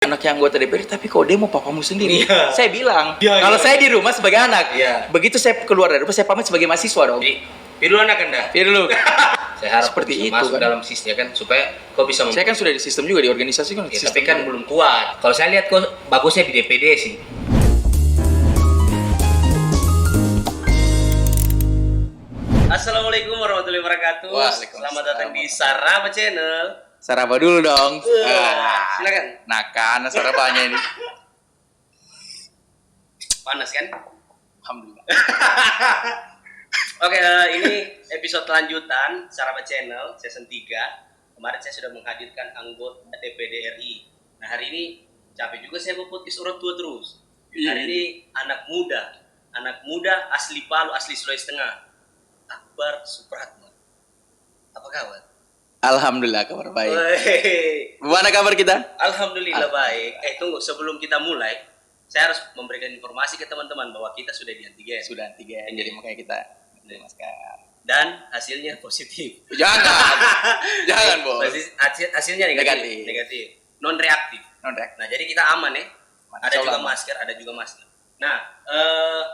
anaknya anggota DPR, tapi kok demo papamu sendiri? Iya. Saya bilang, Iya, kalau iya. saya di rumah sebagai anak, Iya. begitu saya keluar dari rumah, saya pamit sebagai mahasiswa dong. Jadi, pilih anak Anda. Iya dulu. Saya harap Seperti bisa itu, masuk kan. dalam sistemnya kan supaya kau bisa Saya kan sudah di sistem juga, di organisasi kan. Ya, sistem tapi kan juga. belum kuat. Kalau saya lihat kok bagusnya di DPD sih. Assalamualaikum warahmatullahi wabarakatuh. Waalaikumsalam. Selamat datang di Saraba Channel. Saraba dulu dong. Silakan. Nakan, sarabanya ini. Panas kan? Alhamdulillah. Oke, ini episode lanjutan Saraba Channel season 3. Kemarin saya sudah menghadirkan anggota DPD RI. Nah, hari ini capek juga saya podcast orang tua terus. Hari ini anak muda asli Palu, asli Sulawesi Tengah. Akbar Supratman. Apa kabar? Alhamdulillah, kabar baik. Wey. Gimana kabar kita? Alhamdulillah baik. Tunggu, sebelum kita mulai, saya harus memberikan informasi ke teman-teman bahwa kita sudah di antigen. Sudah antigen, jadi makanya kita beli masker. Dan hasilnya positif. Jangan, jangan bos. Hasilnya negatif. Non reaktif. Non-reaktif. Nah, jadi kita aman ya. Ada Insya juga Allah. ada juga masker. Nah,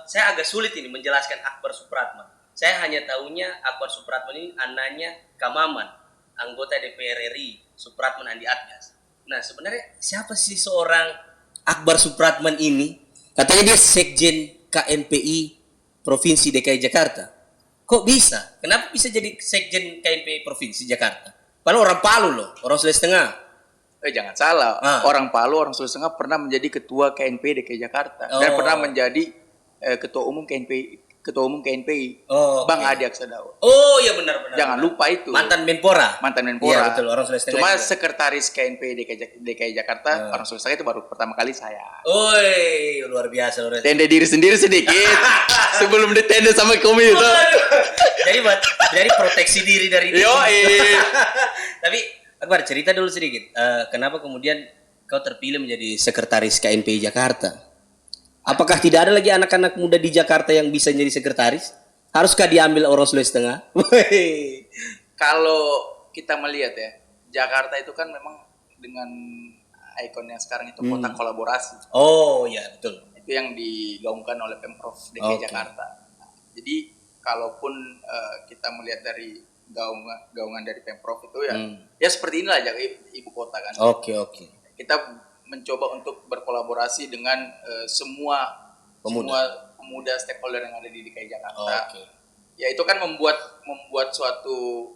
saya agak sulit ini menjelaskan Akbar Supratman. Saya hanya tahunya Akbar Supratman ini anaknya Kamaman, anggota DPR RI, Supratman Andi Atgas. Nah, sebenarnya siapa sih seorang Akbar Supratman ini? Katanya dia Sekjen KNPI Provinsi DKI Jakarta. Kok bisa? Kenapa bisa jadi Sekjen KNPI Provinsi Jakarta? Padahal orang Palu loh, orang Sulawesi Tengah. Jangan salah, orang Palu, orang Sulawesi Tengah pernah menjadi ketua KNPI DKI Jakarta dan pernah menjadi ketua umum KNPI. Bang Adi Aksadao. Oh iya benar. Jangan lupa itu. Mantan Menpora. Iya betul, orang Sulawesi Tengah. Cuma juga. sekretaris KNPI DKI Jakarta orang Sulawesi Tengah itu baru pertama kali saya. Oi, luar biasa. Tenda diri sendiri sedikit sebelum ditenda sama komite. Jadi proteksi diri dari itu. Tapi Akbar, cerita dulu sedikit. Kenapa kemudian kau terpilih menjadi sekretaris KNPI Jakarta? Apakah tidak ada lagi anak-anak muda di Jakarta yang bisa jadi sekretaris? Haruskah diambil orang Sulawesi Tengah? Kalau kita melihat ya, Jakarta itu kan memang dengan ikon yang sekarang itu kota kolaborasi. Oh iya betul. Itu yang digaungkan oleh Pemprov DKI Jakarta. Jadi kalaupun kita melihat dari gaungan dari Pemprov itu ya seperti inilah ibu kota kan. Oke. Kita mencoba untuk berkolaborasi dengan semua pemuda stakeholder yang ada di DKI Jakarta. Ya itu kan membuat suatu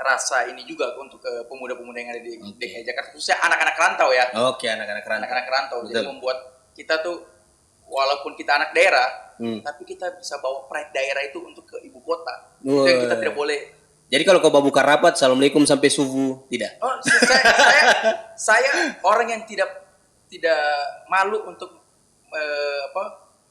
rasa ini juga untuk pemuda-pemuda yang ada di DKI Jakarta, khususnya anak-anak rantau ya. Oke, anak-anak rantau. Anak-anak rantau. Jadi membuat kita tuh walaupun kita anak daerah, tapi kita bisa bawa pride daerah itu untuk ke ibu kota. Itu yang kita tidak boleh. Jadi kalau kau buka rapat, assalamualaikum sampai subuh, tidak? Oh, saya orang yang tidak malu untuk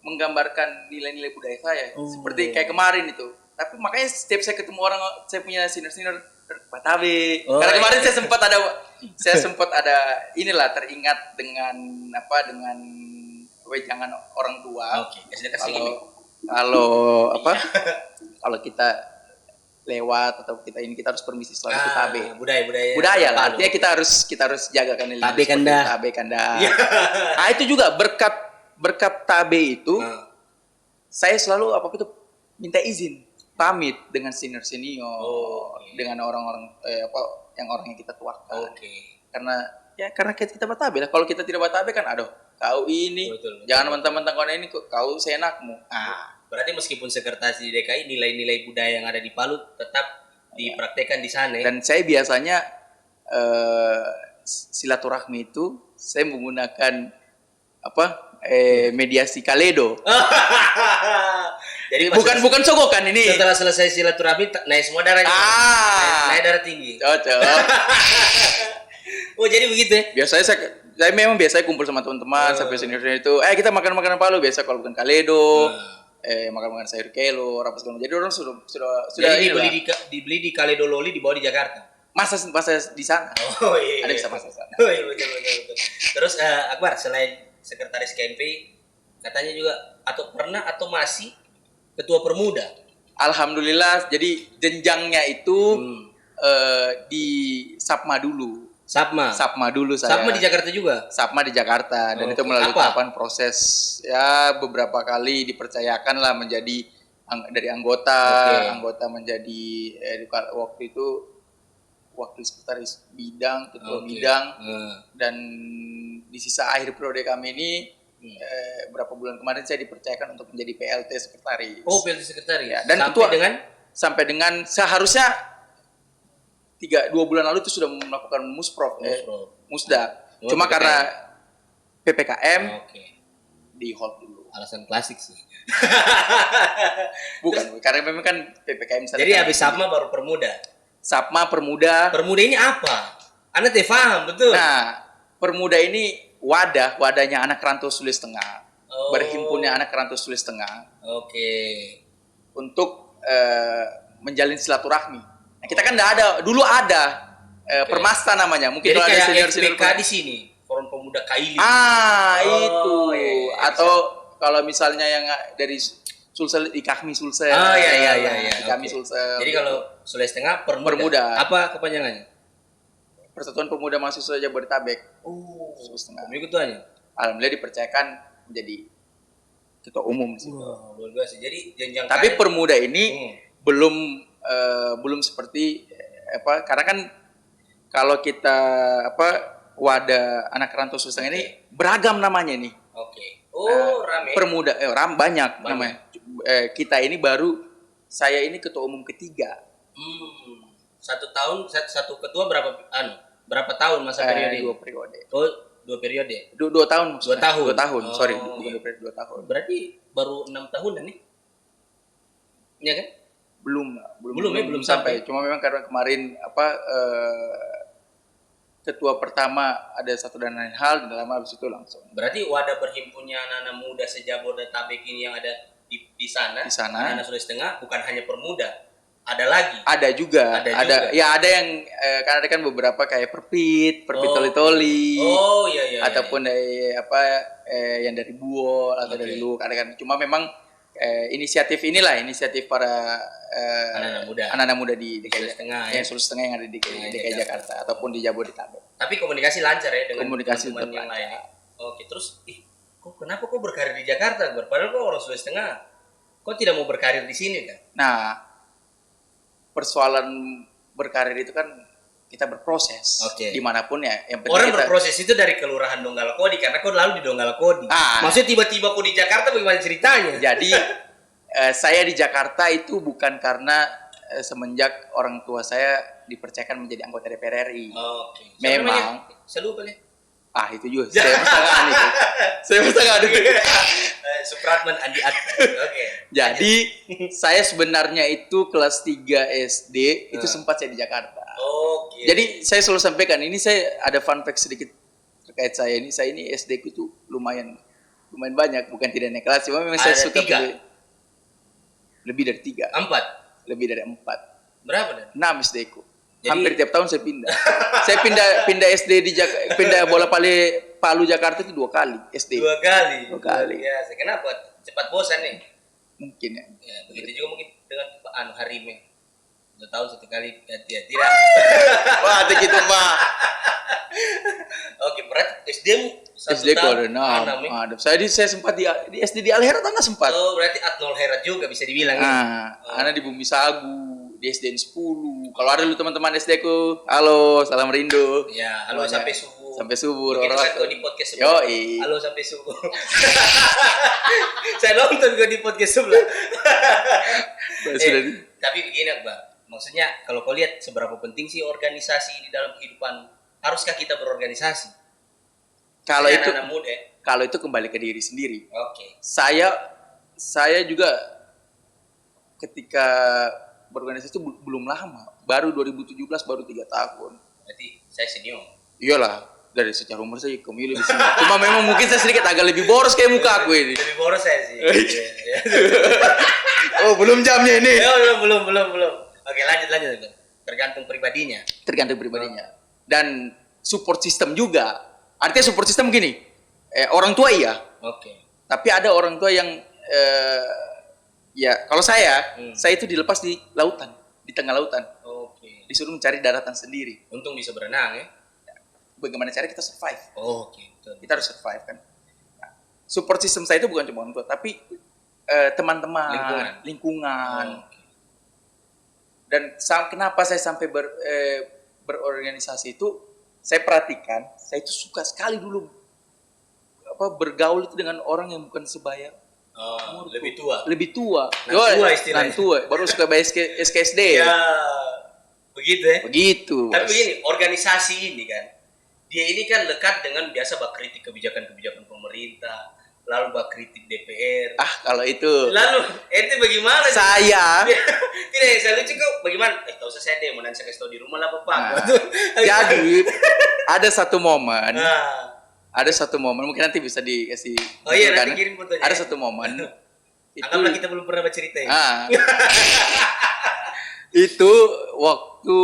menggambarkan nilai-nilai budaya saya. Seperti kayak kemarin itu. Tapi makanya setiap saya ketemu orang, saya punya senior Batabe. Karena kemarin saya sempat ada inilah teringat dengan wejangan orang tua. Kalau kita lewat atau kita harus permisi selalu ke tabe. Budaya lah. Artinya kita harus jaga kan tabe kanda. Nah, itu juga berkat tabe itu saya selalu itu minta izin pamit dengan senior dengan orang-orang yang kita tuakan. Karena kita batabe lah. Kalau kita tidak batabe kan kau ini betul. Jangan mentang-mentang kau ini kau seenakmu. Berarti meskipun sekretaris di DKI, nilai-nilai budaya yang ada di Palu tetap dipraktekkan di sana. Dan saya biasanya silaturahmi itu saya menggunakan mediasi kaledo. Jadi bukan sogokan ini. Setelah selesai silaturahmi naik semua darahnya. Naik darah tinggi. Cocok. Oh jadi begitu ya? Biasanya saya memang biasanya kumpul sama teman-teman sampai senior itu. Kita makan makanan Palu biasa kalau bukan kaledo. Makan sayur kelor apa segala macam. Jadi orang sudah jadi dibeli di Kaledo Loli dibawa di Jakarta. Masa di sana. Oh iya. Ada bisa masak sana. Oh iya betul. Terus Akbar selain sekretaris KNPI katanya juga atau masih ketua permuda. Alhamdulillah. Jadi jenjangnya itu di Sapma dulu. Sapma dulu saya. Sapma di Jakarta juga. Sapma di Jakarta dan Oke. itu melalui Apa? tahapan proses ya beberapa kali dipercayakan lah menjadi dari anggota menjadi waktu itu wakil sekretaris bidang, ketua bidang dan di sisa akhir periode kami ini berapa bulan kemarin saya dipercayakan untuk menjadi PLT sekretaris. Oh, PLT sekretaris. Ya, dan sampai dengan seharusnya 2 bulan lalu itu sudah melakukan musda. Cuma PPKM. karena PPKM di hold dulu. Alasan klasik sih. Bukan, karena memang kan PPKM. Jadi habis Sapma baru Permuda. Sapma Permuda. Permuda ini apa? Anda tidak paham betul. Nah, Permuda ini wadahnya anak rantau Sulawesi Tengah. Berhimpunnya anak rantau Sulawesi Tengah. Untuk menjalin silaturahmi. Nah, kita kan dulu ada Permasta namanya. Mungkin jadi kalau ada kayak senior FPK di sini, Forum Pemuda Kaili. Itu. Iya. Atau kalau misalnya yang dari Sulsel, Ikahmi Sulsel. Iya. Ikahmi Sulsel. Jadi kalau Sulawesi Tengah Permuda. Apa kepanjangannya? Persatuan Pemuda Mahasiswa Jabodetabek. Sulawesi Tengah. Kamu ketuanya? Alhamdulillah dipercayakan menjadi ketua umum sih. Luar biasa. Jadi jenjang. Tapi Permuda ini belum seperti karena kan kalau kita wadah anak rantau Sulawesi Tengah ini beragam namanya nih. Rame. Permuda banyak namanya. Kita ini saya ini ketua umum ketiga. 1 tahun satu ketua berapa tahun masa periode? 2 periode. 2 periode. 2 tahun maksudnya. 2 tahun. Sorry, bukan 2 periode, 2 tahun. Berarti baru 6 tahunan nih. Iya kan? Belum sampai. Cuma memang karena kemarin ketua pertama ada satu dan lain hal, dan lama habis itu langsung. Berarti wadah berhimpunnya anak-anak muda se-Jabodetabek ini yang ada di sana, anak-anak Sulawesi Tengah bukan hanya Permuda, ada lagi. Ada juga. Ya ada yang kan ada kan beberapa kayak Perpit Toli-Toli. Iya. Ataupun dari yang dari Buol atau dari Luk, ada kan. Cuma memang inisiatif para anak-anak muda di DKI Sulawesi Tengah yang ada di DKI Jakarta ataupun di Jabodetabek. Tapi komunikasi lancar ya dengan komunikasi teman-teman yang lain. Terus kenapa kok berkarir di Jakarta? Padahal kok orang Sulawesi Tengah. Kok tidak mau berkarir di sini kan? Nah, persoalan berkarir itu kan kita berproses dimanapun ya. Yang penting orang berproses itu dari Kelurahan Donggala Kodi karena kau lalu di Donggala Kodi. Maksudnya tiba-tiba kau di Jakarta bagaimana ceritanya? Jadi saya di Jakarta itu bukan karena semenjak orang tua saya dipercayakan menjadi anggota DPR RI. Memang. Selalu boleh. Itu juga. Saya pasangan itu. Supratman Andi Ad. Jadi saya sebenarnya itu kelas 3 SD itu sempat saya di Jakarta. Jadi saya selalu sampaikan ini, saya ada fun fact sedikit terkait saya ini. Saya ini SD ku itu lumayan banyak, bukan tidak naik kelas, cuma memang saya suka 3. Lebih dari 3. 4. Lebih dari 4. Berapa dan? 6 SD ku. Hampir tiap tahun saya pindah. Saya pindah SD pindah bola Palu Jakarta itu 2 kali SD. 2 kali. 2 kali. Ya, kenapa? Cepat bosan nih. Mungkin ya. Begitu juga mungkin dengan Harime. 2 tahun 1 kali tidak. Wah, itu gitu, Pak. Berarti SD ku ada 6. Saya sempat di SD di Alherat Tengah sempat. Berarti Adnol Herat juga bisa dibilang. Anak di Bumi Sagu, di SDN 10. Kalau ada lu teman-teman SD ku, halo, salam rindu. Ya, halo sampai subuh. Sampai subuh. Begitu kan kau di podcast sebelah. Halo sampai subuh. Saya nonton kau di podcast sebelah. Tapi begini, Bang. Maksudnya kalau kau lihat seberapa penting sih organisasi di dalam kehidupan, haruskah kita berorganisasi? Kalau itu kembali ke diri sendiri. Saya juga ketika berorganisasi itu belum lama, baru 2017, baru 3 tahun. Berarti saya senior. Iyalah, dari secara umur saya kemilih di sini. Cuma memang mungkin saya sedikit agak lebih boros kayak muka aku ini. Lebih boros saya sih. Belum jamnya ini. Belum. Oke, lanjut. Tergantung pribadinya. Dan support system juga. Artinya support system gini. Orang tua iya. Tapi ada orang tua yang ya kalau saya itu dilepas di lautan, di tengah lautan. Disuruh mencari daratan sendiri. Untung bisa berenang ya. bagaimana cara kita survive. Oh, oke. Betul. Kita harus survive kan. Nah, support system saya itu bukan cuma orang tua, tapi teman-teman, lingkungan. Oh, oke. Dan kenapa saya sampai berorganisasi itu, saya perhatikan, saya itu suka sekali dulu bergaul itu dengan orang yang bukan sebaya. Oh, lebih tua. Lebih tua. Tua istilahnya. Tua. Baru suka bayar SKSD. Ya, begitu ya. Begitu. Tapi begini, organisasi ini kan, dia ini kan lekat dengan biasa kritik kebijakan-kebijakan pemerintah, lalu kritik DPR. Kalau itu. Lalu, ente bagaimana? Saya. Tidak, saya lucu kok. Bagaimana? Tahu saya demo, nanti saya kasih tahu di rumah lah Bapak. Jadi, ada satu momen. Nah. Ada satu momen, mungkin nanti bisa dikasih. Oh iya, nanti kirim fotonya. Ada satu momen. Anggaplah kita belum pernah bercerita ya. Itu waktu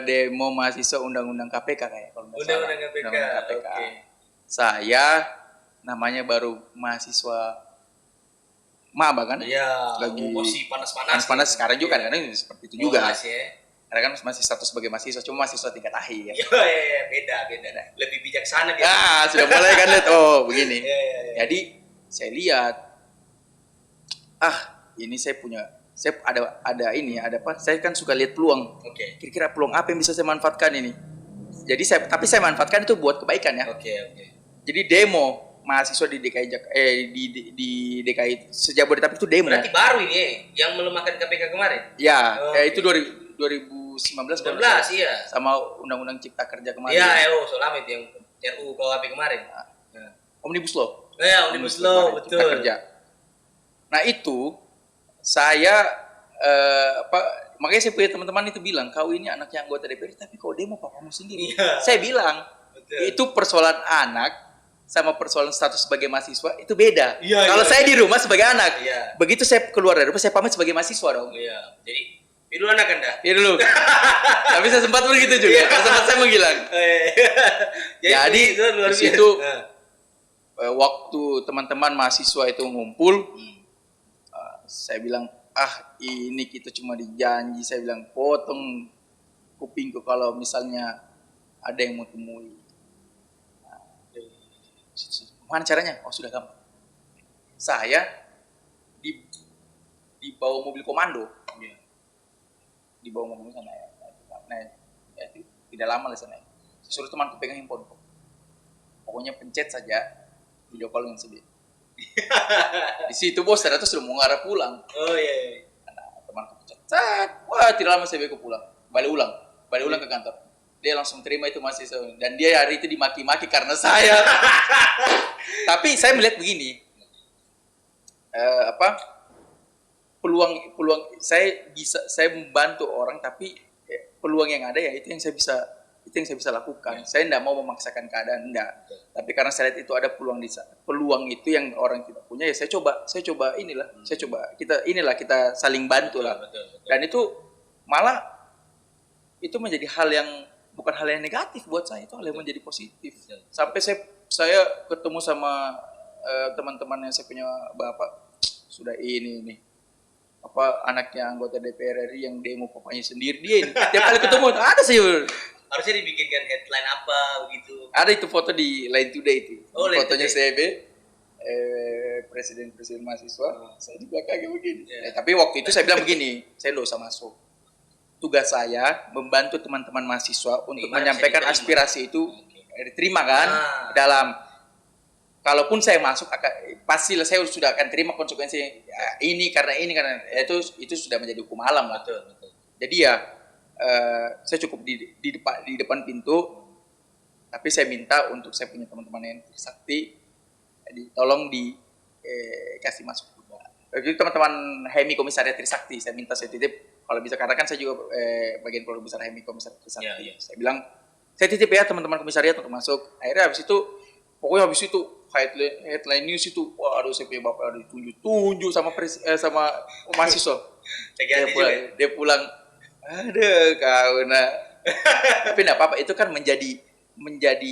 demo mahasiswa undang-undang KPK kayak kalau nggak salah. Undang-undang KPK. Undang-undang KPK. Okay. Saya namanya baru mahasiswa maba kan? Iya. Lagi masih panas-panas. Panas sekarang juga kan seperti itu juga. Ya. Karena kan masih status sebagai mahasiswa, cuma mahasiswa tingkat akhir. Iya, beda. Lebih bijaksana dia. Sudah mulai kan lihat, begini. Iya. Jadi saya lihat, ini saya ada ini, ada apa? Saya kan suka lihat peluang. Oke. Kira-kira peluang apa yang bisa saya manfaatkan ini? Jadi tapi saya manfaatkan itu buat kebaikan ya. Oke. Jadi demo mahasiswa di DKI di DKI Sejabodetabek itu demo. Berarti baru ini yang melemahkan KPK kemarin? Ya, itu 2019 iya. Sama Undang-Undang Cipta Kerja kemarin. Iya, selama itu yang RUU KUHP kemarin. Omnibus Law. Iya, Omnibus Law, betul. Cipta Kerja. Nah itu saya makanya saya punya teman-teman itu bilang, kau ini anaknya anggota DPR tapi kau demo papamu sendiri. Iya. Saya bilang, itu persoalan anak sama persoalan status sebagai mahasiswa itu beda. Iya, kalau saya di rumah sebagai anak, begitu saya keluar dari rumah saya pamit sebagai mahasiswa dong. Iya. Jadi dulu anak Anda. Iya dulu. Tapi saya sempat begitu juga. Sempat saya menghilang. Jadi di situ waktu teman-teman mahasiswa itu ngumpul, saya bilang, ini kita cuma dijanji. Saya bilang, potong kupingku kalau misalnya ada yang mau temui. Mana caranya? Sudah gampang. Saya dibawa mobil komando. Di bawah mobil sana ya, tidak lama lah sana. Suruh temanku pegang handphone. Pokoknya pencet saja video call yang sedih. Di situ bos ternyata sudah mau ngarah pulang. Oh iya. Nah, temanku pencet. Wah, tidak lama saya beko pulang. Balik ulang ke kantor. Dia langsung terima itu mahasiswa dan dia hari itu dimaki-maki karena saya. Tapi saya melihat begini. Peluang saya membantu orang, tapi peluang yang ada ya itu yang saya bisa lakukan. Saya tidak mau memaksakan keadaan, enggak. Tapi karena saya lihat itu ada peluang itu yang orang tidak punya, ya saya coba kita saling bantu lah. Betul. Dan itu malah itu menjadi hal yang bukan hal yang negatif buat saya, itu hal yang menjadi positif. Sampai saya ketemu sama teman-teman yang saya punya bapak sudah ini anaknya anggota DPR RI yang demo papanya sendiri, dia ini tiap kali ketemu ada sih. Harusnya dibikinkan headline apa begitu. Ada itu foto di Line Today itu. Fotonya CB presiden mahasiswa, saya di belakangnya begini. Tapi waktu itu saya bilang begini, saya nggak usah masuk. Tugas saya membantu teman-teman mahasiswa untuk menyampaikan aspirasi itu diterima kan dalam. Kalaupun saya masuk, pasti saya sudah akan terima konsekuensi ini karena itu sudah menjadi hukum alam lah. Betul. Jadi ya saya cukup di depan pintu, tapi saya minta untuk saya punya teman-teman yang sakti, tolong dikasih masuk juga. Jadi teman-teman HMI Komisariat Trisakti, saya minta saya titip kalau bisa, karena kan saya juga bagian keluarga besar HMI Komisariat Trisakti. Ya. Saya bilang saya titip ya teman-teman komisariat untuk masuk. Akhirnya habis itu headline news itu, saya punya bapak ditunjuk sama mahasiswa. Dia pulang, kau tapi enggak apa-apa, itu kan menjadi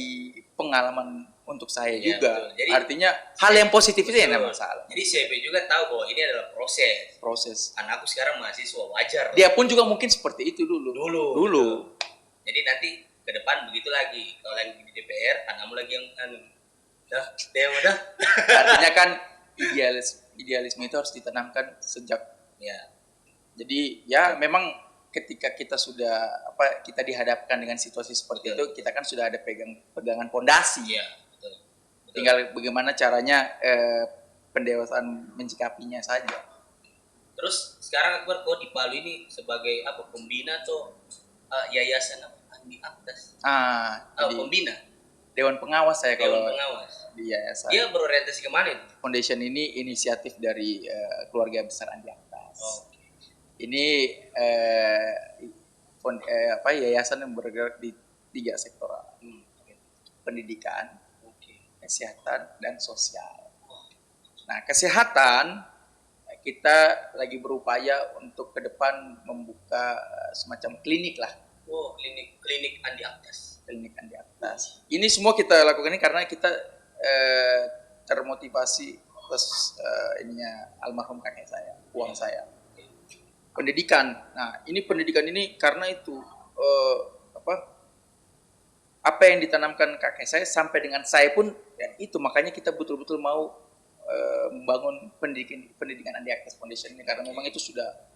pengalaman untuk saya juga. Jadi, artinya hal yang positif itu yang tidak masalah. Jadi CP juga tahu bahwa ini adalah proses. Anakku sekarang mahasiswa, wajar. Dia pun juga mungkin seperti itu dulu. Betul. Jadi nanti ke depan begitu lagi. Kalau lagi di DPR, kamu lagi yang dia udah. Artinya kan idealisme itu harus ditanamkan sejak Ya. Jadi ya memang ketika kita sudah kita dihadapkan dengan situasi seperti Betul. itu, kita kan sudah ada pegangan pondasi. Iya, betul. Tinggal bagaimana caranya pendewasaan mencikapinya saja. Terus sekarang Akbar kok di Palu ini sebagai pembina atau yayasan Andi Aktas? Jadi Pembina. Dewan Pengawas saya Dewan kalau Pengawas. di yayasan. Dia berorientasi kemana itu? Foundation ini inisiatif dari keluarga besar Andi Aktas. Oke. Ini yayasan yang bergerak di 3 sektor: pendidikan, kesehatan, dan sosial. Nah, kesehatan kita lagi berupaya untuk ke depan membuka semacam klinik lah. Oh, klinik Andi Aktas. Klinik Andi Aktas. Ini semua kita lakukan ini karena kita termotivasi plus ininya almarhum kakek saya, uang saya. Pendidikan. Nah, ini pendidikan ini karena itu apa yang ditanamkan kakek saya sampai dengan saya pun ya, itu makanya kita betul-betul mau membangun pendidikan Andi Aktas Foundation ini karena memang itu sudah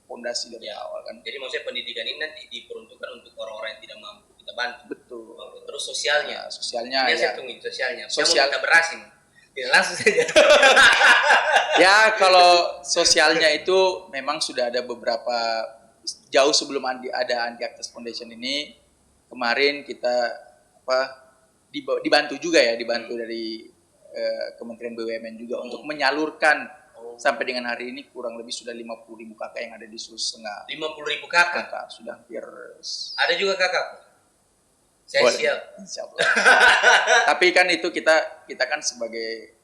fondasi dari awal kan. Jadi maksudnya pendidikan ini nanti diperuntukkan untuk orang-orang yang tidak mampu kita bantu. Betul. Terus sosialnya. Nah, sosialnya ini ya. saya tungguin sosialnya. Sosial kita berasin. Tidak langsung saja. Ya kalau sosialnya itu memang sudah ada beberapa jauh sebelum ada Andi Aktas Foundation ini. Kemarin kita dibantu juga ya, dari Kementerian BUMN juga untuk menyalurkan sampai dengan hari ini kurang lebih sudah 50.000 kakak yang ada di Sulawesi Tengah. 50.000 kakak Sudah hampir. Ada juga kakak. Saya siap. Insya Allah. Tapi kan itu kita kan sebagai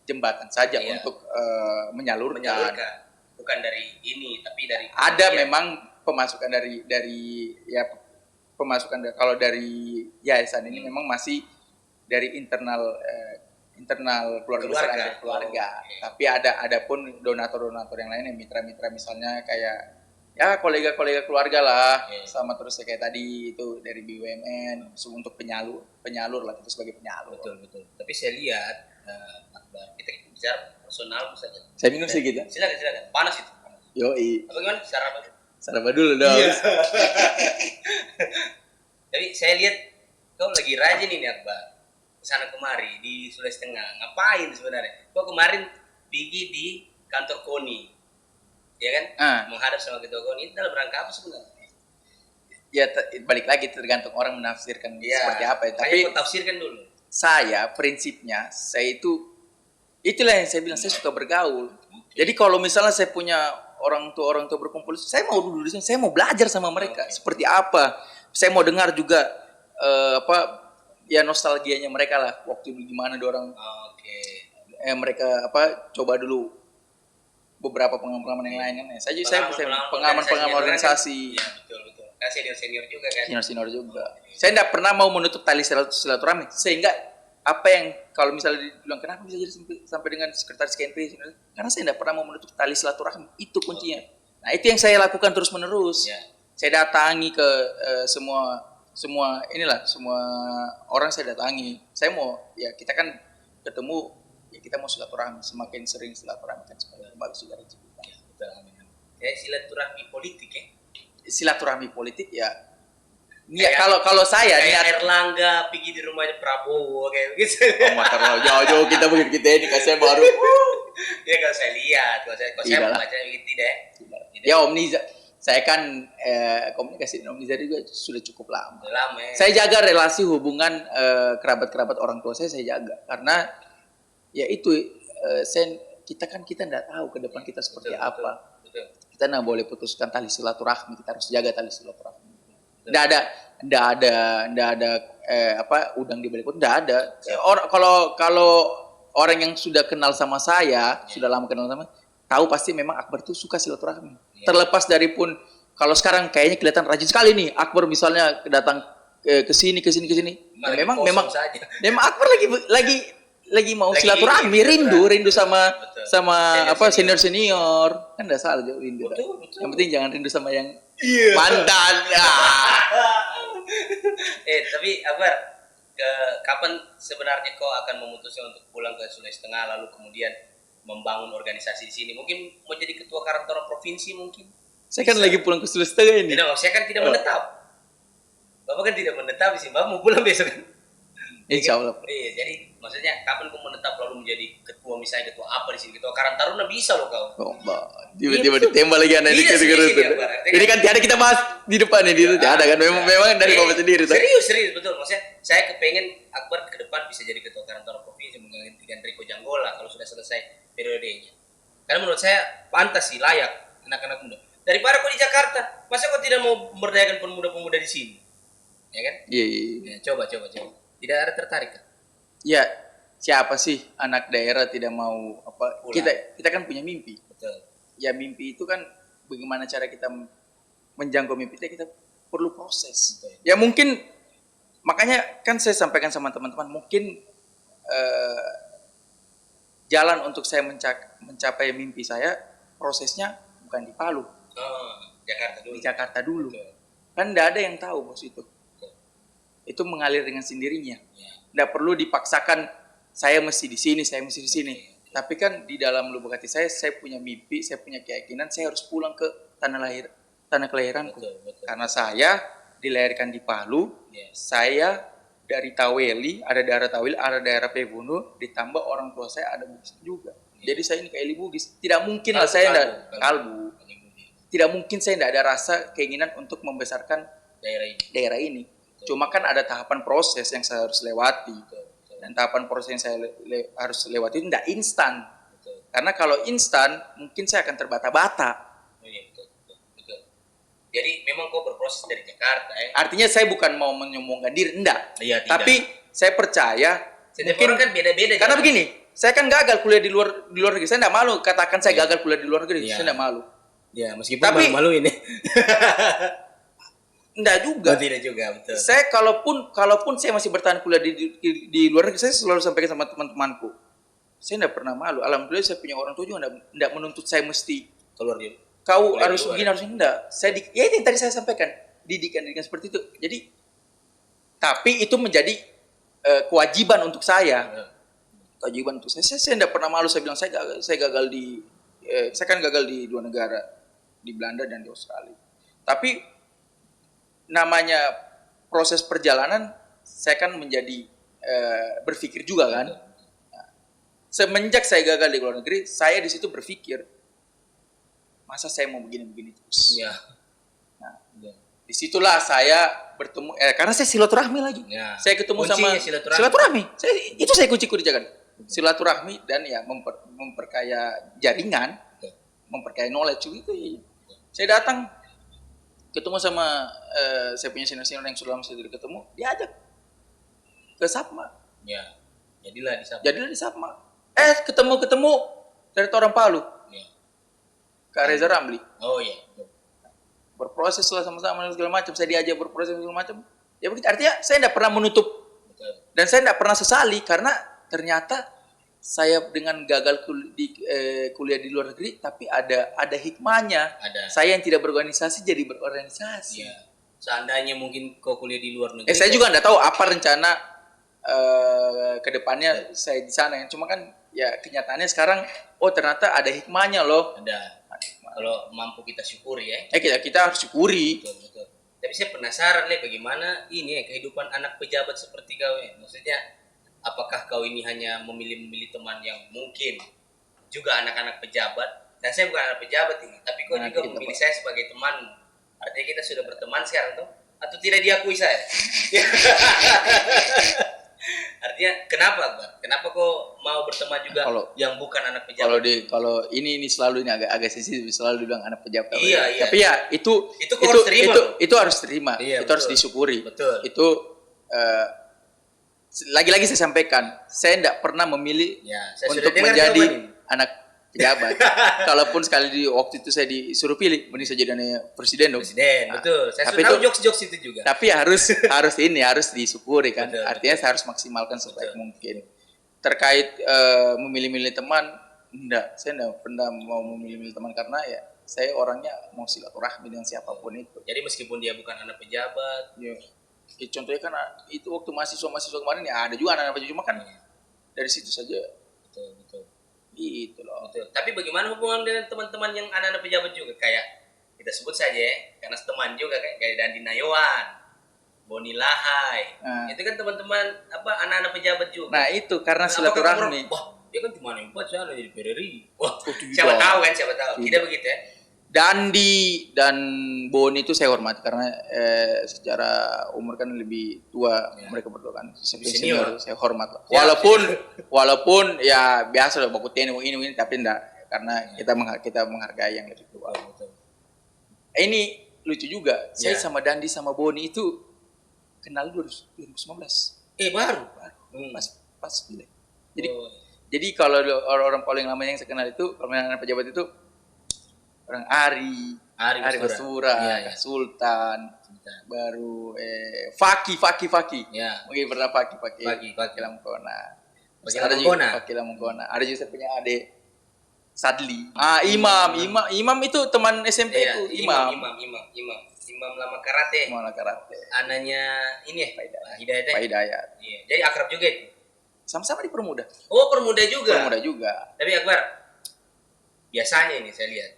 jembatan saja untuk menyalurkan. Bukan dari ini, tapi dari ada memang pemasukan dari ya pemasukan kalau dari yayasan ini memang masih dari internal keluarga. Tapi ada pun donatur yang lain, mitra-mitra misalnya kayak ya kolega-kolega keluarga lah, sama terus kayak tadi itu dari BUMN untuk penyalur lah, itu sebagai penyalur. Betul. Tapi saya lihat Akbar, kita bicara personal saja. Saya minum sedikit. Silakan. Panas itu. Yoi. Apa gimana? Sarapan dulu dong. Iya. Tapi saya lihat kau lagi rajin ini Akbar. Kesana kemari di Sulawesi Tengah. Ngapain sebenarnya? Kau kemarin pergi di kantor KONI. Ya kan? Menghadap sama ketua KONI. Itu dalam rangka apa sebenarnya? Ya balik lagi tergantung orang menafsirkan seperti apa ya. Tapi kau tafsirkan dulu. Prinsipnya saya itulah yang saya bilang, saya suka bergaul. Jadi kalau misalnya saya punya orang tua berkumpul, saya mau dulu di sini, saya mau belajar sama mereka seperti apa. Saya mau dengar juga nostalgianya mereka lah, waktu itu gimana dorang. Mereka coba dulu beberapa pengalaman yang lain kan. Saya pengalaman organisasi. Iya, betul. Kan senior juga kan. Senior juga. Saya tidak pernah mau menutup tali silaturahmi, sehingga apa yang kalau misalnya dibilang kenapa bisa jadi sampai dengan sekretaris KNP, karena saya tidak pernah mau menutup tali silaturahmi, itu kuncinya. Nah, itu yang saya lakukan terus menerus. Saya datangi ke semua orang saya datangi. Saya mau kita kan ketemu, kita mau silaturahmi, semakin sering silaturahmi kan semakin bagus juga rezeki kita. Betul, amin. Kayak silaturahmi politik ya. Silaturahmi politik ya. Kalau saya kayak Erlangga pergi di rumahnya Prabowo kayak gitu. Terlalu jauh kita begitu ini saya baru. Ya kalau saya lihat, kalau saya membaca begitu deh. Ya Om Niza, saya kan komunikasi dengan Om Niza juga sudah cukup lama. Ya. Saya jaga relasi hubungan kerabat orang tua saya jaga karena ya itu kita tidak tahu ke depan kita seperti apa. Betul. Kita nggak boleh putuskan tali silaturahmi, kita harus jaga tali silaturahmi. Nggak ada udang di balik pun nggak ada. Kalau orang yang sudah kenal sama saya, sudah lama kenal sama, tahu pasti memang Akbar tuh suka silaturahmi. Terlepas dari pun kalau sekarang kayaknya kelihatan rajin sekali nih Akbar misalnya datang ke sini. Memang Akbar lagi mau silaturahmi, rindu sama senior. Kan enggak salah rindu. Betul. Yang penting jangan rindu sama yang mantan. Tapi Akbar, kapan sebenarnya kau akan memutuskan untuk pulang ke Sulawesi Tengah lalu kemudian membangun organisasi di sini? Mungkin mau jadi ketua Karantara provinsi mungkin? Saya kan lagi pulang ke Sulawesi Tengah ini. Tidak, saya kan tidak menetap. Bapak kan tidak menetap di sini. Bapak mau pulang besok kan? Insya Allah. Iya, jadi maksudnya kapan kau menetap lalu menjadi ketua, misalnya ketua apa di sini? Ketua Karang Taruna bisa loh kau. Oh, tiba-tiba ditembak lagi anak Iya, itu. serius ini, Akbar. Ini kan tiada kita bahas di depan ini, ada kan memang dari Bapak sendiri. Serius betul. Maksudnya saya kepengen Akbar ke depan bisa jadi ketua Karang Taruna provinsi menggantikan Riko Janggola kalau sudah selesai periodenya. Karena menurut saya pantas sih, layak anak-anak muda. Daripada kau di Jakarta, masa kau tidak mau memberdayakan pemuda-pemuda di sini? Ya kan? Iya. Ya, coba. Tidak ada tertarik kan? Ya, siapa sih anak daerah tidak mau apa? Pulang. Kita kan punya mimpi. Betul. Ya mimpi itu kan bagaimana cara kita menjangkau mimpi kita perlu proses. Betul. Ya mungkin makanya kan saya sampaikan sama teman-teman mungkin jalan untuk saya mencapai mimpi saya prosesnya bukan di Palu. Jakarta dulu. Di Jakarta dulu. Betul. Kan tidak ada yang tahu bos itu. Itu mengalir dengan sendirinya. Tidak perlu dipaksakan saya mesti di sini, saya mesti di sini. Tapi kan di dalam lubuk hati saya punya mimpi, saya punya keyakinan, saya harus pulang ke tanah kelahiranku. Betul. Karena saya dilahirkan di Palu, saya dari Taweli, ada daerah Taweli, ada daerah Pebunu, ditambah orang tua saya ada Bugis juga. Jadi saya ini kayak Bugis. Tidak mungkin lah saya tidak kalbu. Tidak mungkin saya tidak ada rasa keinginan untuk membesarkan daerah ini. Cuma kan ada tahapan proses yang saya harus lewati. Dan tahapan proses yang saya harus lewati itu tidak instan. Karena kalau instan, mungkin saya akan terbata-bata. Betul. Jadi memang kau berproses dari Jakarta ya? Artinya saya bukan mau menyombongkan diri, enggak. Iya, tidak. Tapi saya percaya. Setiap orang kan beda-beda. Karena begini, saya kan gagal kuliah di luar negeri. Saya tidak malu katakan saya gagal kuliah di luar negeri. Saya tidak malu. Ya, meskipun malu ini. Enggak juga. Tidak juga, betul. Saya kalaupun saya masih bertahan kuliah di luar negeri, saya selalu sampaikan sama teman-temanku. Saya tidak pernah malu. Alhamdulillah saya punya orang tua juga tidak menuntut saya mesti keluar dia. Kau harus begini, harus enggak. Ya ini yang tadi saya sampaikan. Didikan seperti itu. Jadi, tapi itu menjadi kewajiban untuk saya. Kewajiban untuk saya. Saya tidak pernah malu. Saya bilang saya gagal saya kan gagal di dua negara, di Belanda dan di Australia. Tapi namanya proses perjalanan, saya kan menjadi berpikir juga kan. Nah, semenjak saya gagal di luar negeri, saya di situ berpikir, masa saya mau begini-begini terus. Ya. Nah, disitulah saya bertemu, karena saya silaturahmi lagi. Ya. Saya ketemu Kuncinya sama silaturahmi. Itu saya kunci-kunci jaga. Silaturahmi dan ya memperkaya jaringan, memperkaya knowledge itu. Saya datang ketemu sama saya punya senior yang sudah lama saya tidak ketemu, diajak ke Sapma. Ya. Jadilah di Sapma. Ketemu dari orang Palu. Ya. Kak Reza Ramli. Oh iya. Berproses lah sama-sama segala macam. Saya diajak berproses segala macam. Ya begitu. Artinya saya tidak pernah menutup. Betul. Dan saya tidak pernah sesali karena ternyata saya dengan gagal kuliah di luar negeri, tapi ada hikmahnya. Saya yang tidak berorganisasi jadi berorganisasi. Ya. Seandainya mungkin kau kuliah di luar negeri. Saya juga tidak tahu apa rencana kedepannya saya di sana. Cuma kan ya kenyataannya sekarang, ternyata ada hikmahnya loh. Ada. Kalau mampu kita syukuri ya. Kita harus syukuri. Betul. Tapi saya penasaran bagaimana ini kehidupan anak pejabat seperti kau ya. Maksudnya apakah kau ini hanya memilih teman yang mungkin juga anak-anak pejabat? Dan saya bukan anak pejabat ini, tapi kau juga memilih saya sebagai teman. Artinya kita sudah berteman sekarang tuh, atau tidak diakui saya? Artinya kenapa, Bang? Kenapa kau mau berteman juga yang bukan anak pejabat? Kalau ini selalu ini agak sensitif, selalu dibilang anak pejabat. Iya. Tapi ya itu harus terima. Iya, itu harus disyukuri. Betul. Itu lagi-lagi saya sampaikan, saya tidak pernah memilih untuk menjadi anak pejabat. Kalaupun sekali di waktu itu saya disuruh pilih, mending saya jadi presiden dong. Betul. Saya sudah tahu jokes itu juga. Tapi harus disyukuri kan. Betul, artinya saya harus maksimalkan sebaik mungkin. Terkait memilih-milih teman, saya tidak pernah mau memilih teman karena ya saya orangnya mau silaturahmi dengan siapapun itu. Jadi meskipun dia bukan anak pejabat, Contohnya kan itu waktu mahasiswa kemarin ya ada juga anak-anak baju, cuma kan dari situ saja. Betul. Gitu loh. Betul. Tapi bagaimana hubungan dengan teman-teman yang anak-anak pejabat juga, kayak kita sebut saja ya, karena teman juga kayak Dandi Nayawan, Boni Lahai. Itu kan teman-teman anak-anak pejabat juga. Nah, itu karena Apakah silaturahmi. wah, dia kan cuma nembak sana jadi PRRI. Wah, siapa tahu. Tidak begitu ya. Dandi dan Boni itu saya hormati karena secara umur kan lebih tua mereka berdua kan. Senior, saya hormat lah. Walaupun ya biasa loh baku teni ini tapi enggak, karena kita menghargai yang lebih tua. Betul. Ini lucu juga. Saya sama Dandi sama Boni itu kenal 2019. Baru. Pas pilih. Jadi kalau orang paling lama yang saya kenal itu pemilihan pejabat itu orang Ari Basura, Sultan, baru Faki. Ya. Mungkin pernah Faki Lamkona. Faki Lamkona. Ada juga saya punya adik Sadli. Imam itu teman SMP itu. Imam lama karate. Anaknya ini Hidayat. Pak Hidayat. Iya. Jadi akrab juga itu. Sama-sama di Permuda. Oh, Permuda juga. Tapi Akbar, biasanya ini saya lihat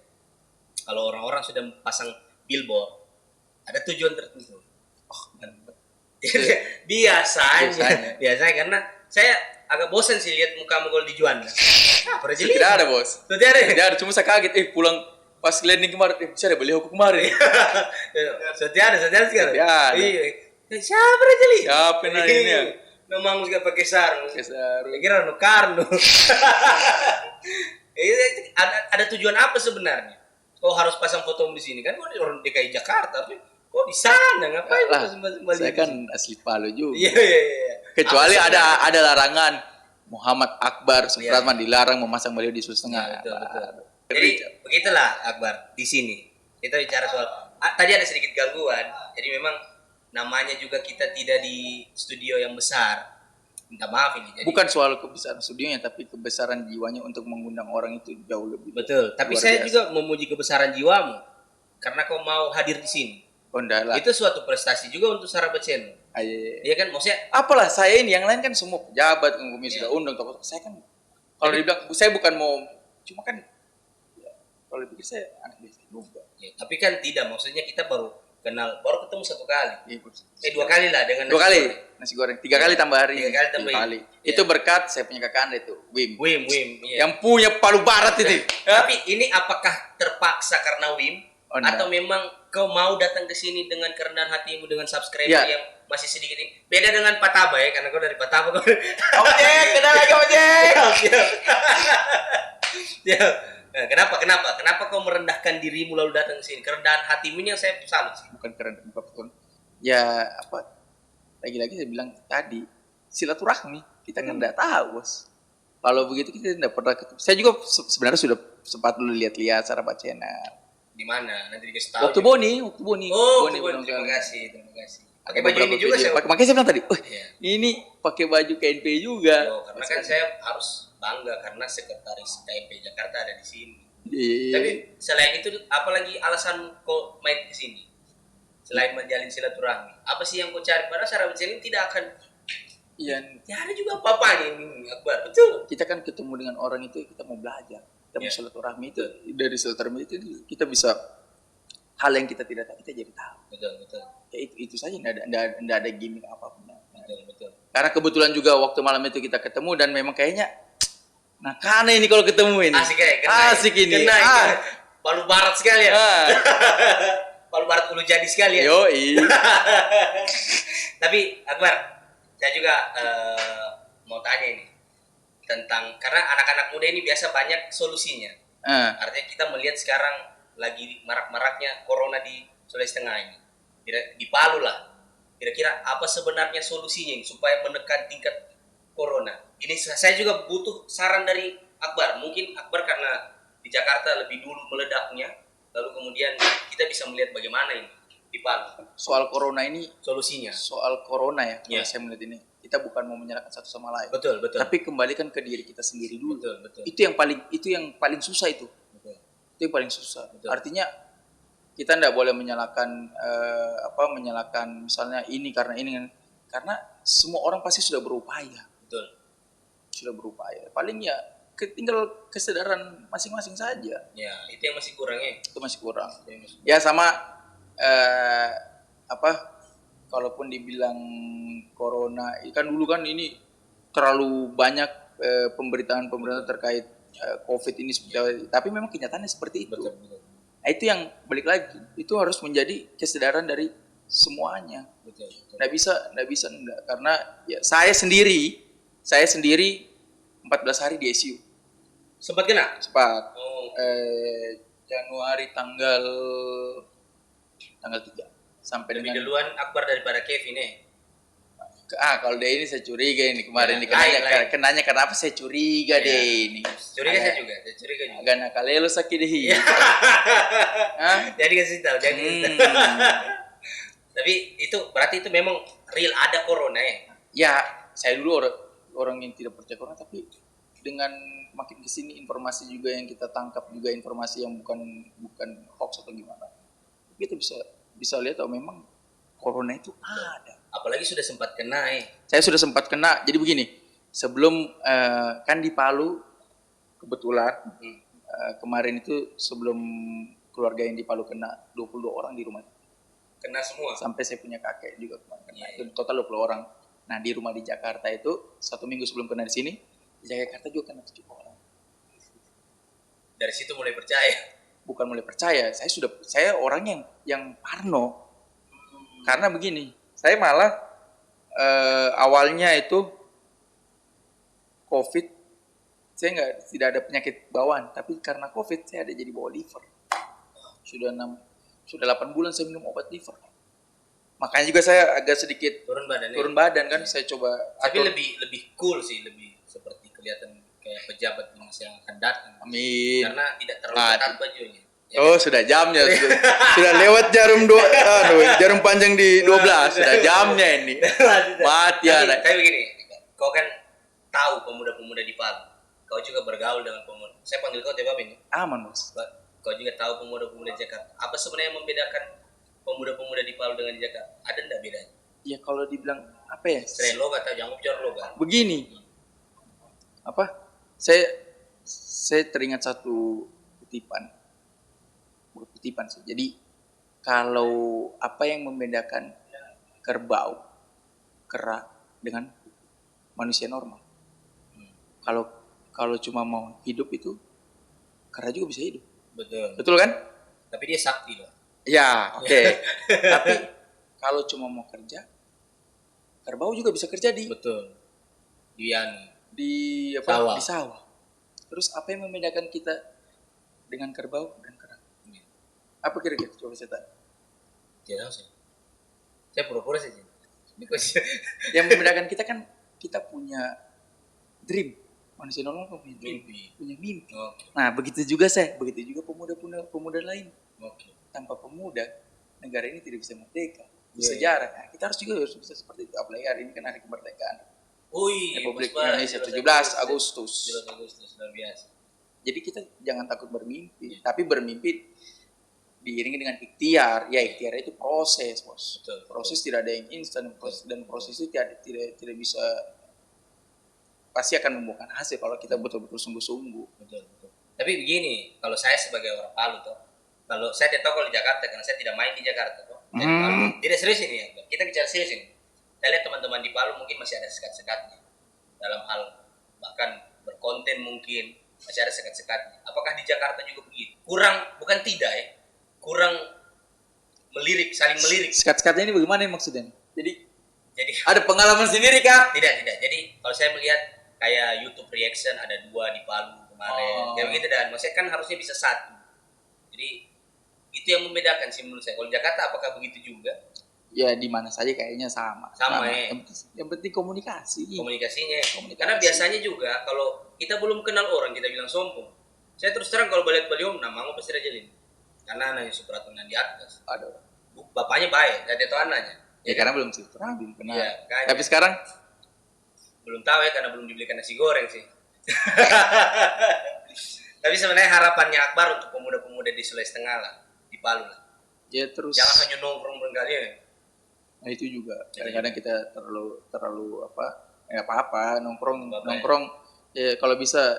kalau orang-orang sudah pasang billboard ada tujuan tertentu. Biasanya karena saya agak bosan sih lihat muka-muka di Juanda. Tidak ada, Bos. Tidak ada. Cuma saya kaget pulang pas landing kemarin, saya ada beli aku kemarin. Sudah ada sekarang. Iya. Siapa Rajali? Siapa ini? Memang juga pakai sarung. Kira Karno. Ada tujuan apa sebenarnya? Kok harus pasang foto di sini kan? Kok orang DKI Jakarta, tapi kok di sana ngapain? Saya kan asli Palu juga. Iya. Kecuali ada larangan Muhammad Akbar Supratman dilarang memasang baliho di Sulawesi Tengah. Betul. Jadi begitulah Akbar di sini. Kita bicara soal tadi ada sedikit gangguan. Jadi memang namanya juga kita tidak di studio yang besar. Minta maaf ini. Jadi, bukan soal kebesaran studionya, tapi kebesaran jiwanya untuk mengundang orang itu jauh lebih. Betul. Tapi saya juga memuji kebesaran jiwamu karena kau mau hadir di sini. Itu suatu prestasi juga untuk Saraba Channel. Iya kan, maksudnya apalah saya ini, yang lain kan semua pejabat kami sudah undang. Saya kan kalau dibilang saya bukan mau, cuma kan ya, kalau dipikir saya anak biasa juga. Ya, tapi kan tidak, maksudnya kita baru ketemu satu kali. Iya, 2 kali lah dengan nasi goreng. Nasi goreng 3 kali tambah hari. 3 kali tambah hari. Itu berkat saya punya kakak Anda itu, Wim. Iya. Yang punya Palu Barat itu. Tapi ini apakah terpaksa karena Wim atau memang kau mau datang ke sini dengan kerendahan hatimu dengan subscriber yang masih sedikit ini? Beda dengan Pataba ya, karena kau dari Pataba. Ojek, kenal lagi ojek. Ya. Nah, kenapa kau merendahkan dirimu lalu datang ke sini? Kerendahan hatimu yang saya salut sih. Bukan betul. Ya lagi-lagi saya bilang tadi silaturahmi kita kan tidak tahu, Bos. Kalau begitu kita tidak pernah ketemu. Saya juga sebenarnya sudah sempat dulu lihat-lihat Saraba Channel. Di mana? Nanti dikasih tahu. Waktu Boni. Oh, Boni. Terima kasih. Pakai baju ini juga saya. Makanya saya bilang tadi, ini pakai baju KNP juga. Karena kan saya harus bangga karena sekretaris KNP Jakarta ada di sini. Iya. Tapi selain itu, apalagi alasan kau main ke sini? Selain menjalin silaturahmi, apa sih yang kau cari? Padahal Saraba Channel tidak akan. Iya. Ya ada juga apa-apanya ini, Akbar. Betul. Kita kan ketemu dengan orang itu, kita mau belajar. Kita mau silaturahmi itu, dari silaturahmi itu kita bisa hal yang kita tidak tahu, kita jadi tahu. Betul. Ya itu saja, tidak ada gimmick apapun. Betul. Karena kebetulan juga waktu malam itu kita ketemu dan memang kayaknya karena ini kalau ketemu ini. Asik ini. Palu Barat sekali ya. Palu Barat Ulu Jadi sekali ya. Yoi. Tapi Akbar, saya juga mau tanya ini tentang, karena anak-anak muda ini biasa banyak solusinya. Artinya kita melihat sekarang lagi marak-maraknya corona di Sulawesi Tengah ini. Di Palu lah. Kira-kira apa sebenarnya solusinya ini supaya menekan tingkat corona? Ini saya juga butuh saran dari Akbar. Mungkin Akbar karena di Jakarta lebih dulu meledaknya, lalu kemudian kita bisa melihat bagaimana ini di Palu. Soal corona ini, solusinya. Soal corona ya, kalau saya melihat ini, kita bukan mau menyalahkan satu sama lain. Betul. Tapi kembalikan ke diri kita sendiri dulu. Betul. Itu yang paling susah itu. Betul. Itu yang paling susah. Betul. Artinya kita tidak boleh menyalahkan menyalahkan misalnya ini karena ini kan. Karena semua orang pasti sudah berupaya. Betul. Sudah berupaya. Paling ya tinggal kesadaran masing-masing saja. Ya, itu yang masih kurangnya. Itu masih kurang. Ya sama kalaupun dibilang corona, kan dulu kan ini terlalu banyak pemberitaan terkait COVID ini seperti, tapi memang kenyataannya seperti itu. Betul. Nah, itu yang balik lagi, itu harus menjadi kesadaran dari semuanya. Betul. Nggak bisa enggak, karena ya saya sendiri 14 hari di ICU. Sempat kena? Sempat. Oh. Januari tanggal 3 sampai Lebih dengan duluan Akbar daripada Kevin kalau dia ini saya curiga ini kemarin Ya, nih kenanya kenapa saya curiga deh ini. Curiga saya juga. Agak nakalelo sakit deh. Jadi kasih tahu, Tapi itu berarti itu memang real ada corona ya? Ya, saya dulu orang yang tidak percaya corona, tapi dengan makin kesini informasi juga yang kita tangkap juga informasi yang bukan hoax atau gimana, kita bisa lihat memang corona itu ada. Apalagi sudah sempat kena Saya sudah sempat kena. Jadi begini, sebelum kan di Palu kebetulan kemarin itu sebelum keluarga yang di Palu kena 22 orang di rumah. Kena semua. Sampai saya punya kakek juga kena. Itu total 20 orang. Nah, di rumah di Jakarta itu 1 minggu sebelum kena di sini, di Jakarta juga kena 7 orang. Dari situ mulai percaya. Bukan mulai percaya, saya orang yang parno. Karena begini, saya malah awalnya itu COVID, saya tidak ada penyakit bawaan, tapi karena COVID saya ada jadi bawa liver. Sudah 8 bulan saya minum obat liver. Makanya juga saya agak sedikit turun badan kan, saya coba. Tapi lebih cool sih, lebih seperti kelihatan kayak pejabat di masa yang akan datang. Amin. Karena tidak terlalu ketat bajunya. Ya, oh, sudah jamnya. Sudah lewat jarum panjang di 12. Sudah jamnya ini. Mati anak. Tapi begini, kau kan tahu pemuda-pemuda di Palu. Kau juga bergaul dengan pemuda. Saya panggil kau tiap ini. Aman, Bos. Kau juga tahu pemuda-pemuda di Jakarta. Apa sebenarnya yang membedakan pemuda-pemuda di Palu dengan di Jakarta? Ada enggak bedanya? Ya kalau dibilang apa ya? Selain logat atau jangan bicara logat. Begini. Saya teringat satu kutipan sih. Jadi kalau apa yang membedakan kerbau, kera dengan manusia normal. Kalau cuma mau hidup itu kera juga bisa hidup. Betul kan? Tapi dia sakti loh. Ya, oke. Tapi kalau cuma mau kerja, kerbau juga bisa kerja di sawah. Terus apa yang membedakan kita dengan kerbau dan kera? Apa kira-kira? Coba saya tanya. Tidak tahu sih. Saya pura-pura saja. Yang membedakan kita kan kita punya dream. Manusia normal punya dream, punya mimpi. Okay. Nah, begitu juga pemuda lain. Okay. Tanpa pemuda, negara ini tidak bisa merdeka. Sejarah. Nah, kita harus bisa seperti itu. Apalagi hari ini kan hari kemerdekaan. Republik Indonesia 17 Agustus. 17 Agustus luar biasa. Jadi kita jangan takut bermimpi, tapi bermimpi diiringi dengan ikhtiar. Ya, ikhtiar itu proses, Bos. Proses tidak ada yang instan, dan proses itu tidak bisa pasti akan membuahkan hasil kalau kita betul-betul sungguh-sungguh. Betul. Tapi begini, kalau saya sebagai orang Palu kalau saya tidak tahu kalau di Jakarta karena saya tidak main di Jakarta Tidak serius ini ya. Kita bicara serius ini. Saya lihat teman-teman di Palu mungkin masih ada sekat-sekatnya dalam hal bahkan berkonten mungkin masih ada sekat-sekatnya. Apakah di Jakarta juga begitu? Bukan tidak ya. Kurang saling melirik. Sekat-sekatnya ini bagaimana maksudnya? Jadi ada pengalaman sendiri kah? Tidak. Jadi kalau saya melihat kayak YouTube reaction ada 2 di Palu kemarin. Ya begitu dan maksudnya kan harusnya bisa 1. Jadi itu yang membedakan sih menurut saya. Kalau Jakarta apakah begitu juga? Ya di mana saja kayaknya sama. Ya. Yang penting komunikasinya. Karena biasanya juga kalau kita belum kenal orang kita bilang sombong. Saya terus terang kalau balik beliau nama pasti Rajalin. Karena anaknya Supratman di atas. Aduh. Bapaknya baik, saya tahu anaknya. Ya karena belum kenal. Ya, tapi sekarang belum tahu ya karena belum dibelikan nasi goreng sih. Tapi sebenarnya harapannya Akbar untuk pemuda-pemuda di Sulawesi Tengah lah, di Palu lah. Ya terus. Jangan hanya nongkrong berkali ya. Nah itu juga. Kadang-kadang kita terlalu apa nongkrong. Ya kalau bisa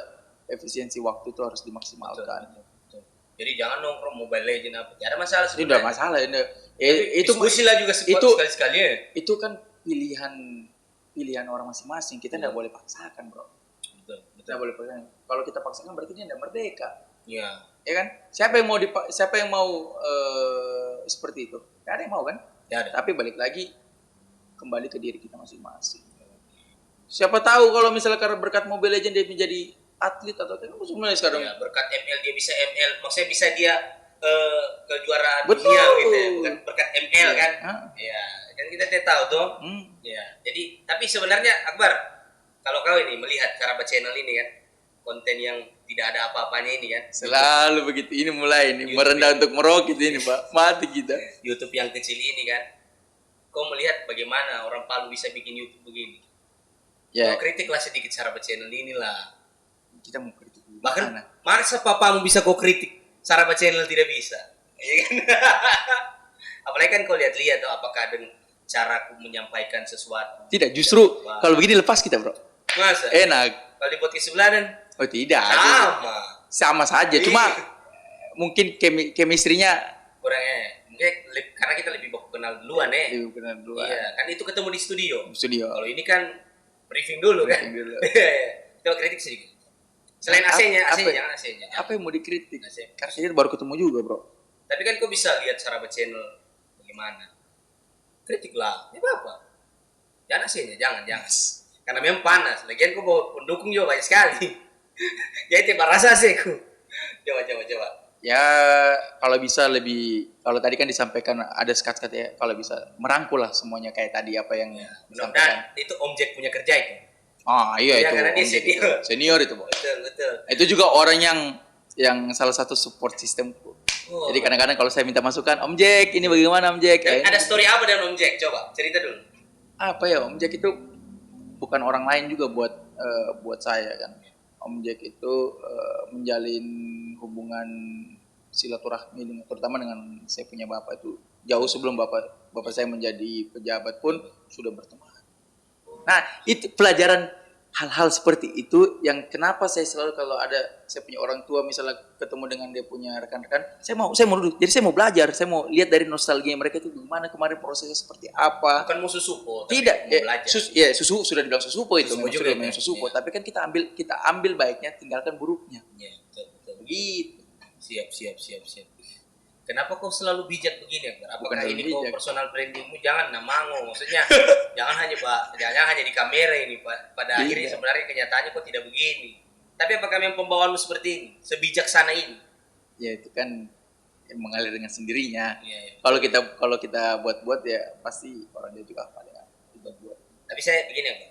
efisiensi waktu itu harus dimaksimalkan. Betul. Jadi jangan nongkrong Mobile Legend apa. Tidak ada masalah Itu sebenarnya. udah masalah ini. Itu diskusi lah juga sekali-sekali ya. Itu kan pilihan orang masing-masing. Kita tidak boleh paksakan, bro. Betul. Tidak boleh paksakan. Kalau kita paksakan berarti dia tidak merdeka. Iya. Ya kan? Siapa yang mau seperti itu? Tidak ada yang mau kan? Tidak ada. Tapi balik lagi kembali ke diri kita masing-masing. Siapa tahu kalau misalnya karena berkat Mobile Legends dia menjadi atlet atau apa sebenarnya sekarang. Ya, berkat ML dia bisa ML, maksudnya bisa dia kejuaraan Betul. dunia gitu ya. Bukan berkat ML kan. Ya, kan kita tidak tahu tuh. Ya, jadi tapi sebenarnya Akbar, kalau kau ini melihat Saraba Channel ini kan, konten yang tidak ada apa-apanya ini kan. Selalu begitu. Ini mulai ini merendah untuk merokit ini, Pak. Mati kita. YouTube yang kecil ini kan. Kau melihat bagaimana orang Palu bisa bikin YouTube begini? Ya. Kau kritiklah sedikit Saraba Channel inilah. Kita mau kritik dulu. Bahkan masa papamu bisa kau kritik, Saraba Channel tidak bisa. Iya kan? Apalagi kan kau lihat-lihat tuh apakah dengan cara aku menyampaikan sesuatu. Tidak, justru kalau begini lepas kita, bro. Masa? Enak. Kalau di podcast sebelah dan Oh tidak. sama saja. Cuma mungkin chemistry-nya kurangnya. Mungkin karena kita lebih baku kenal duluan ya. lebih kenal duluan. Iya, kan itu ketemu di studio. Studio. Kalau ini kan briefing dulu kan. Briefing dulu. Coba kritik sedikit. Selain AC-nya. Apa yang mau dikritik? AC. Karena kita baru ketemu juga, bro. Tapi kan kau bisa lihat Saraba Channel bagaimana. Kritik lah, ya apa? Jangan AC-nya, jangan. Karena memang panas. Lagian kau bawa pendukung juga banyak sekali. Ya itu rasa sih ku. Coba. Ya kalau bisa lebih, kalau tadi kan disampaikan ada skat-skat ya, kalau bisa merangkul lah semuanya kayak tadi apa yang disampaikan. Dan itu Om Jack punya kerja itu. Iya itu. Karena dia Senior itu, Bos. Betul. Itu juga orang yang salah satu support sistemku. Jadi kadang-kadang kalau saya minta masukan, Om Jack ini bagaimana Om Jack? Ada story apa dengan Om Jack? Coba cerita dulu. Apa ya, Om Jack itu bukan orang lain juga buat saya kan. Om Jack itu menjalin hubungan silaturahmi terutama dengan saya punya bapak itu jauh sebelum bapak saya menjadi pejabat pun sudah berteman. Nah itu pelajaran hal-hal seperti itu yang kenapa saya selalu kalau ada saya punya orang tua misalnya ketemu dengan dia punya rekan-rekan saya mau duduk, jadi saya mau belajar, saya mau lihat dari nostalgia mereka itu gimana kemarin prosesnya seperti apa. Bukan mau susupo, tidak susu sudah dibilang susupo itu memang susupo, tapi kan kita ambil baiknya, tinggalkan buruknya. Ya, betul. Begitu. Siap. Kenapa kau selalu bijak begini, Akbar? Apakah Bukan ini bijak. kau personal brandingmu? Jangan namango, maksudnya jangan hanya di kamera ini, Pak. Pada akhirnya sebenarnya kenyataannya kau tidak begini. Tapi apakah memang pembawaanmu seperti ini, sebijaksana ini? Ya itu kan mengalir dengan sendirinya. Ya. Kalau kita buat ya pasti orang dia juga hafal ya. Kita buat. Tapi saya begini, Akbar.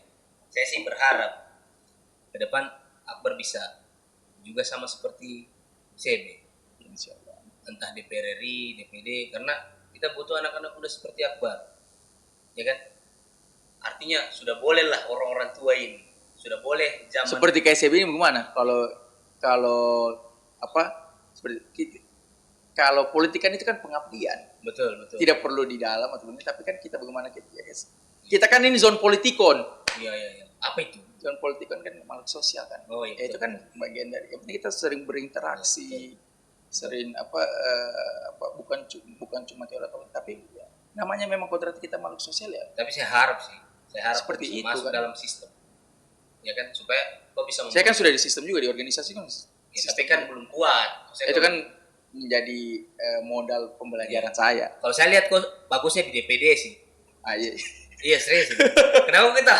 Saya sih berharap ke depan Akbar bisa juga sama seperti CB. Insya Allah. Entah DPR RI, DPD, karena kita butuh anak-anak muda seperti Akbar, ya kan? Artinya sudah boleh lah orang-orang tua ini, sudah boleh zaman. Seperti KSB ini bagaimana? Kalau seperti kalau politik kan itu kan pengabdian. Betul. Tidak perlu di dalam atau begini, tapi kan kita bagaimana kita kan ini zone politikon. Iya. Apa itu? Zone politikon kan makhluk sosial kan. Oh iya. Itu kan bagian dari. Yang penting kita sering berinteraksi. Sering bukan cuma teori tapi ya, namanya memang kodrat kita makhluk sosial ya. Tapi saya harap seperti itu masuk kan dalam sistem, ya kan, supaya kok bisa. Saya kan sudah di sistem juga di organisasi kan. Ya, tapi kan belum kuat. Itu kan menjadi modal pembelajaran saya. Kalau saya lihat kok bagusnya di DPD sih. Iya. Iya serius. Kenapa kita?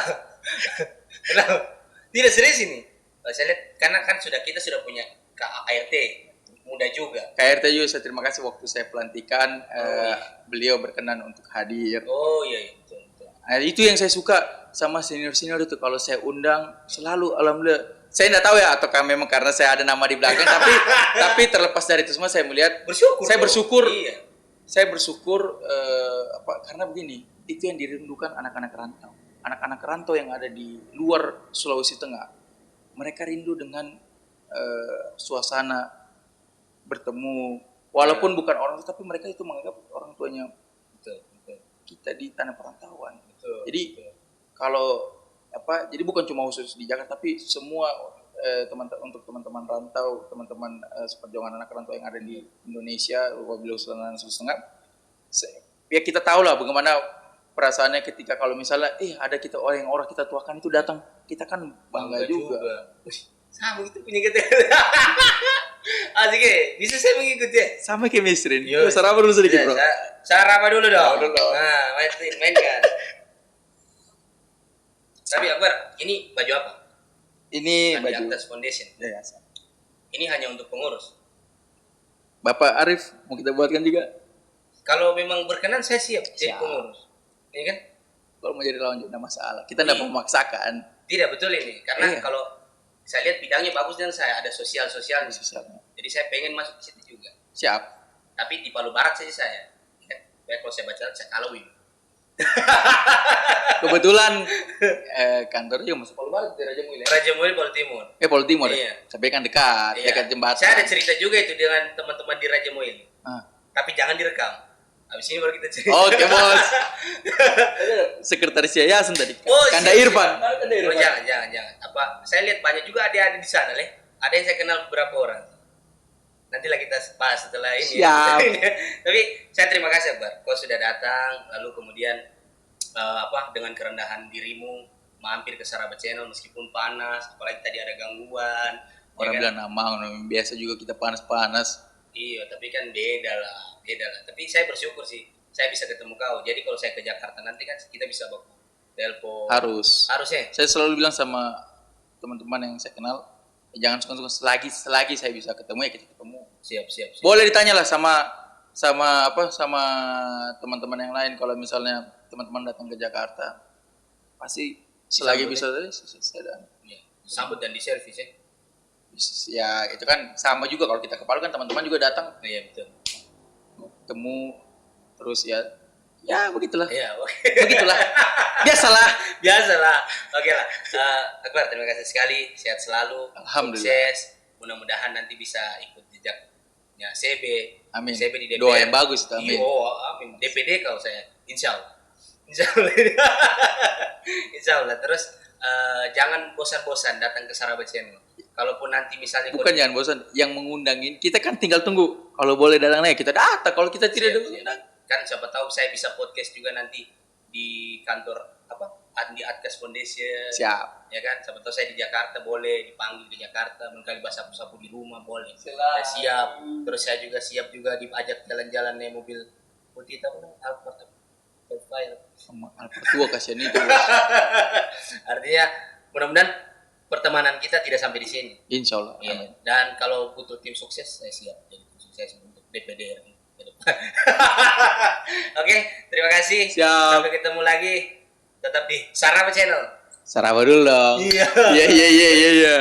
Kenapa? Tidak serius ini. Kalau saya lihat karena kan kita sudah punya KART. Muda juga. KRT juga saya terima kasih waktu saya pelantikan beliau berkenan untuk hadir. Oh iya betul. Nah, itu yang saya suka sama senior itu kalau saya undang selalu alhamdulillah. Saya tidak tahu ya ataukah memang karena saya ada nama di belakang tapi terlepas dari itu semua saya melihat bersyukur. Iya. Saya bersyukur karena begini, itu yang dirindukan anak-anak rantau. Anak-anak rantau yang ada di luar Sulawesi Tengah. Mereka rindu dengan suasana bertemu Walaupun bukan orang tua, tapi mereka itu menganggap orang tuanya Betul, betul. kita di tanah perantauan. Betul. Jadi kalau jadi bukan cuma khusus di Jakarta, tapi semua untuk teman-teman rantau, teman-teman seperjuangan anak rantau yang ada di Indonesia, apabila setengah, ya kita tahu lah bagaimana perasaannya ketika kalau misalnya ada kita orang kita tuakan itu datang, kita kan bangga juga. Sama gitu punya kita. Asik bisa saya mengikuti ya? Sama kayak Misrin. Yo, Sarapa dulu sedikit bro. Sarapa dulu dong. Dulu. Nah, mainkan. Tapi Akbar, ini baju apa? Ini baju Atas Foundation. Ya. Ini hanya untuk pengurus. Bapak Arif mau kita buatkan juga. Kalau memang berkenan saya siap jadi pengurus. Iya kan? Kalau mau jadi lawan juga tidak masalah. Kita tidak memaksakan. Tidak betul ini, karena kalau saya lihat bidangnya bagus dan saya ada sosialnya. Jadi saya pengen masuk ke situ juga. Siap. Tapi di Palu Barat saja saya. Ya, kalau saya baca saya kalauin. Kebetulan kantor juga masuk Palu Barat di Raja Mulia. Raja Mulia Palu Timur. Palu Timur. Iya. Sampai kan dekat jembatan. Saya ada cerita juga itu dengan teman-teman di Raja Mulia. Tapi jangan direkam. Habis ini baru kita cerita. Oke, Bos. Sekretaris yayasan tadi. Kanda Irfan. Oh, jangan. Saya lihat banyak juga ada di sana, Leh. Ada yang saya kenal beberapa orang. Nantilah kita bahas setelah ini. Siap. Tapi saya terima kasih, Akbar. Kau sudah datang, lalu kemudian dengan kerendahan dirimu mampir ke Saraba Channel meskipun panas, apalagi tadi ada gangguan. Orang bilang biasa juga kita panas-panas. Iya, tapi kan beda lah. Tapi saya bersyukur sih, saya bisa ketemu kau. Jadi kalau saya ke Jakarta nanti kan kita bisa baku telepon. Harusnya. Saya selalu bilang sama teman-teman yang saya kenal, jangan sungkan-sungkan selagi saya bisa ketemu ya kita ketemu. Siap. Boleh ditanya lah sama teman-teman yang lain kalau misalnya teman-teman datang ke Jakarta. Pasti selagi bisa saya sambut dan diservis ya. Ya itu kan sama juga kalau kita ke Palu kan teman-teman juga datang. Iya betul. Ketemu terus ya begitulah. Iya. Begitulah. Biasalah. Oke lah. Akbar terima kasih sekali. Sehat selalu. Alhamdulillah. Sukses. Mudah-mudahan nanti bisa ikut jejaknya CB. Amin. CB di DPR. Doa yang bagus itu. Amin. Amin. DPD kalau saya. Insya Allah. Terus jangan bosan-bosan datang ke Saraba Channel. Kalaupun nanti misalnya bukan jangan bosan, yang mengundangin kita kan tinggal tunggu. Kalau boleh datang kita datang. Kalau kita tidak datang, kan siapa tahu saya bisa podcast juga nanti di kantor di Adkas Foundation. Siap. Ya kan, siapa tahu saya di Jakarta boleh dipanggil ke Jakarta, mengkali sapu-sapu di rumah boleh. Saya siap. Terus saya juga siap juga diajak jalan-jalan naik mobil putih Alphard tua kasihan itu. Artinya mudah-mudahan pertemanan kita tidak sampai di sini. Insya Allah. Ya. Dan kalau butuh tim sukses, saya siap jadi tim sukses untuk DPD RI ke depan. Oke, terima kasih. Siap. Sampai ketemu lagi. Tetap di Saraba Channel. Saraba dulu dong. Iya. Iya.